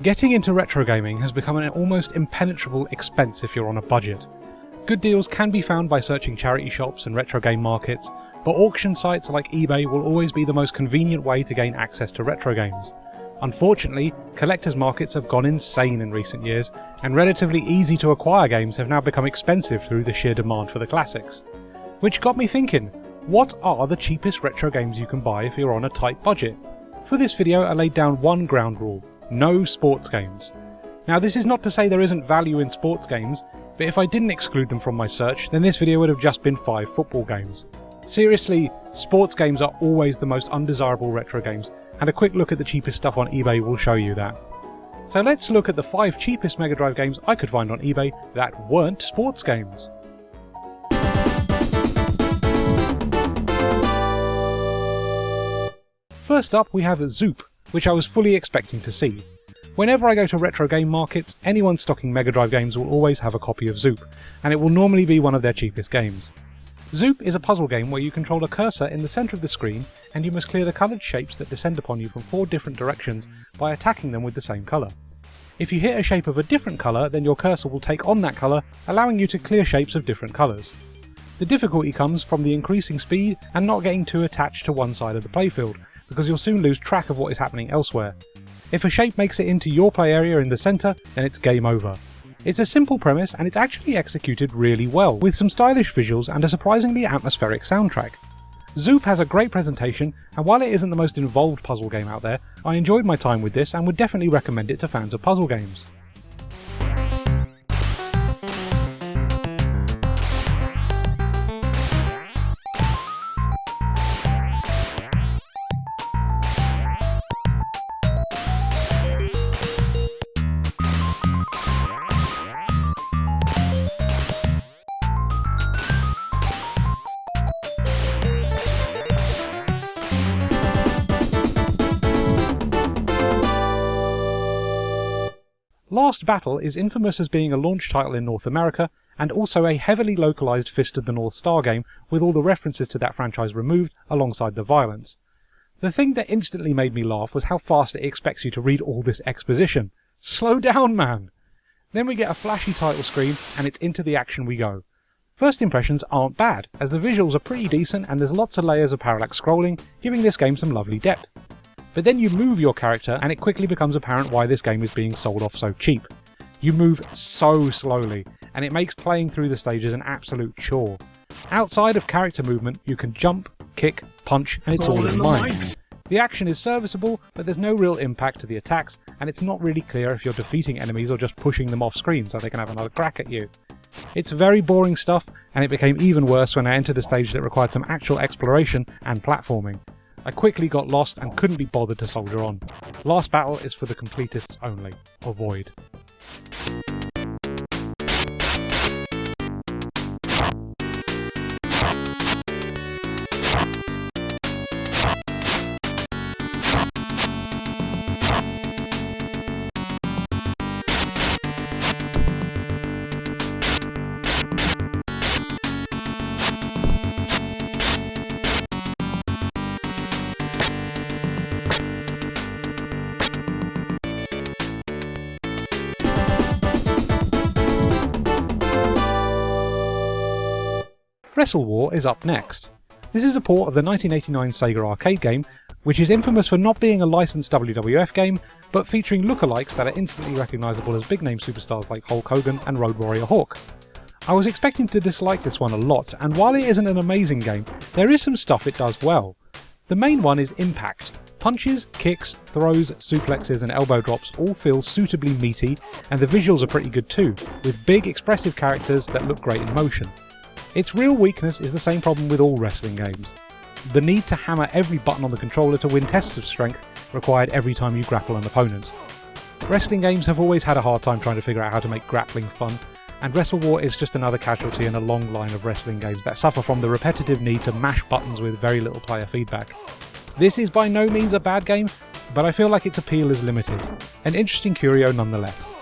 Getting into retro gaming has become an almost impenetrable expense if you're on a budget. Good deals can be found by searching charity shops and retro game markets, but auction sites like eBay will always be the most convenient way to gain access to retro games. Unfortunately, collectors' markets have gone insane in recent years, and relatively easy to acquire games have now become expensive through the sheer demand for the classics. Which got me thinking, what are the cheapest retro games you can buy if you're on a tight budget? For this video I laid down one ground rule: no sports games. Now this is not to say there isn't value in sports games, but if I didn't exclude them from my search, then this video would have just been 5 football games. Seriously, sports games are always the most undesirable retro games, and a quick look at the cheapest stuff on eBay will show you that. So let's look at the 5 cheapest Mega Drive games I could find on eBay that weren't sports games. First up we have Zoop, which I was fully expecting to see. Whenever I go to retro game markets, anyone stocking Mega Drive games will always have a copy of Zoop, and it will normally be one of their cheapest games. Zoop is a puzzle game where you control a cursor in the centre of the screen and you must clear the coloured shapes that descend upon you from 4 different directions by attacking them with the same colour. If you hit a shape of a different colour, then your cursor will take on that colour, allowing you to clear shapes of different colours. The difficulty comes from the increasing speed and not getting too attached to one side of the playfield, because you'll soon lose track of what is happening elsewhere. If a shape makes it into your play area in the centre, then it's game over. It's a simple premise and it's actually executed really well, with some stylish visuals and a surprisingly atmospheric soundtrack. Zoop has a great presentation, and while it isn't the most involved puzzle game out there, I enjoyed my time with this and would definitely recommend it to fans of puzzle games. Last Battle is infamous as being a launch title in North America, and also a heavily localised Fist of the North Star game with all the references to that franchise removed alongside the violence. The thing that instantly made me laugh was how fast it expects you to read all this exposition. Slow down, man! Then we get a flashy title screen and it's into the action we go. First impressions aren't bad, as the visuals are pretty decent and there's lots of layers of parallax scrolling, giving this game some lovely depth. But then you move your character and it quickly becomes apparent why this game is being sold off so cheap. You move so slowly, and it makes playing through the stages an absolute chore. Outside of character movement, you can jump, kick, punch, and it's all in mind. The action is serviceable, but there's no real impact to the attacks, and it's not really clear if you're defeating enemies or just pushing them off screen so they can have another crack at you. It's very boring stuff, and it became even worse when I entered a stage that required some actual exploration and platforming. I quickly got lost and couldn't be bothered to soldier on. Last Battle is for the completists only. Avoid. Wrestle War is up next. This is a port of the 1989 Sega arcade game, which is infamous for not being a licensed WWF game, but featuring lookalikes that are instantly recognisable as big-name superstars like Hulk Hogan and Road Warrior Hawk. I was expecting to dislike this one a lot, and while it isn't an amazing game, there is some stuff it does well. The main one is impact. Punches, kicks, throws, suplexes and elbow drops all feel suitably meaty, and the visuals are pretty good too, with big expressive characters that look great in motion. Its real weakness is the same problem with all wrestling games. The need to hammer every button on the controller to win tests of strength required every time you grapple an opponent. Wrestling games have always had a hard time trying to figure out how to make grappling fun, and Wrestle War is just another casualty in a long line of wrestling games that suffer from the repetitive need to mash buttons with very little player feedback. This is by no means a bad game, but I feel like its appeal is limited. An interesting curio nonetheless.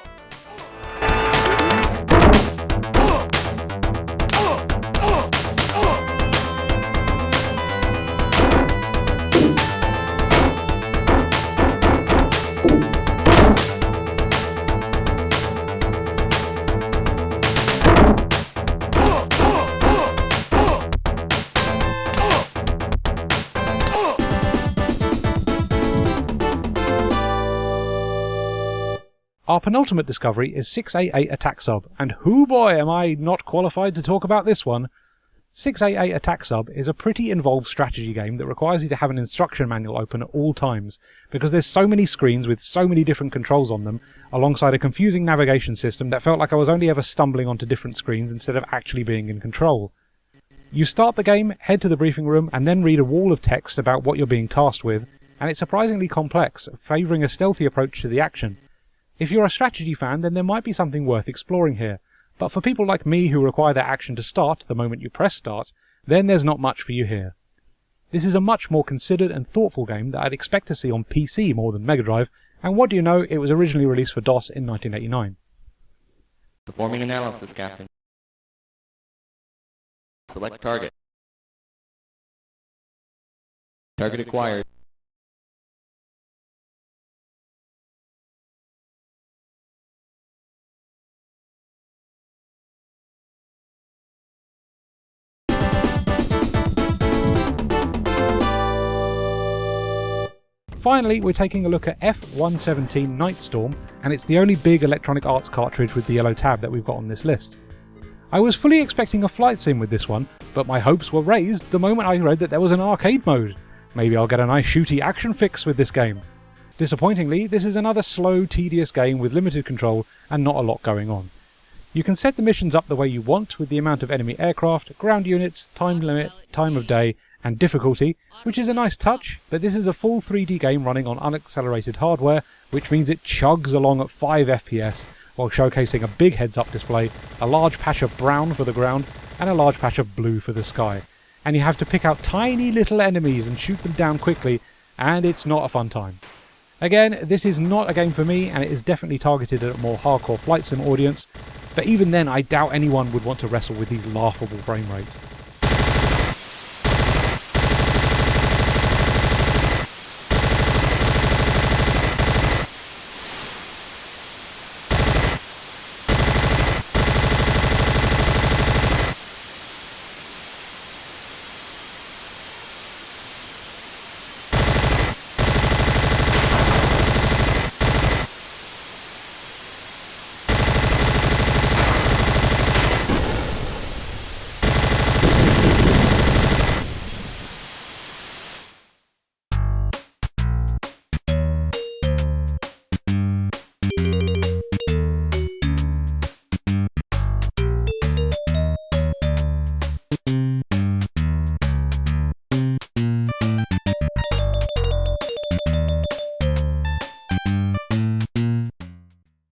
Our penultimate discovery is 688 Attack Sub, and hoo boy am I not qualified to talk about this one. 688 Attack Sub is a pretty involved strategy game that requires you to have an instruction manual open at all times, because there's so many screens with so many different controls on them, alongside a confusing navigation system that felt like I was only ever stumbling onto different screens instead of actually being in control. You start the game, head to the briefing room, and then read a wall of text about what you're being tasked with, and it's surprisingly complex, favouring a stealthy approach to the action. If you're a strategy fan, then there might be something worth exploring here, but for people like me who require their action to start the moment you press start, then there's not much for you here. This is a much more considered and thoughtful game that I'd expect to see on PC more than Mega Drive, and what do you know, it was originally released for DOS in 1989. Performing analysis, Captain. Select target. Target acquired. Finally, we're taking a look at F-117 Nightstorm, and it's the only big Electronic Arts cartridge with the yellow tab that we've got on this list. I was fully expecting a flight sim with this one, but my hopes were raised the moment I read that there was an arcade mode. Maybe I'll get a nice shooty action fix with this game. Disappointingly, this is another slow, tedious game with limited control and not a lot going on. You can set the missions up the way you want with the amount of enemy aircraft, ground units, time limit, time of day, and difficulty, which is a nice touch, but this is a full 3D game running on unaccelerated hardware, which means it chugs along at 5 FPS while showcasing a big heads-up display, a large patch of brown for the ground, and a large patch of blue for the sky. And you have to pick out tiny little enemies and shoot them down quickly, and it's not a fun time. Again, this is not a game for me, and it is definitely targeted at a more hardcore flight sim audience, but even then I doubt anyone would want to wrestle with these laughable frame rates.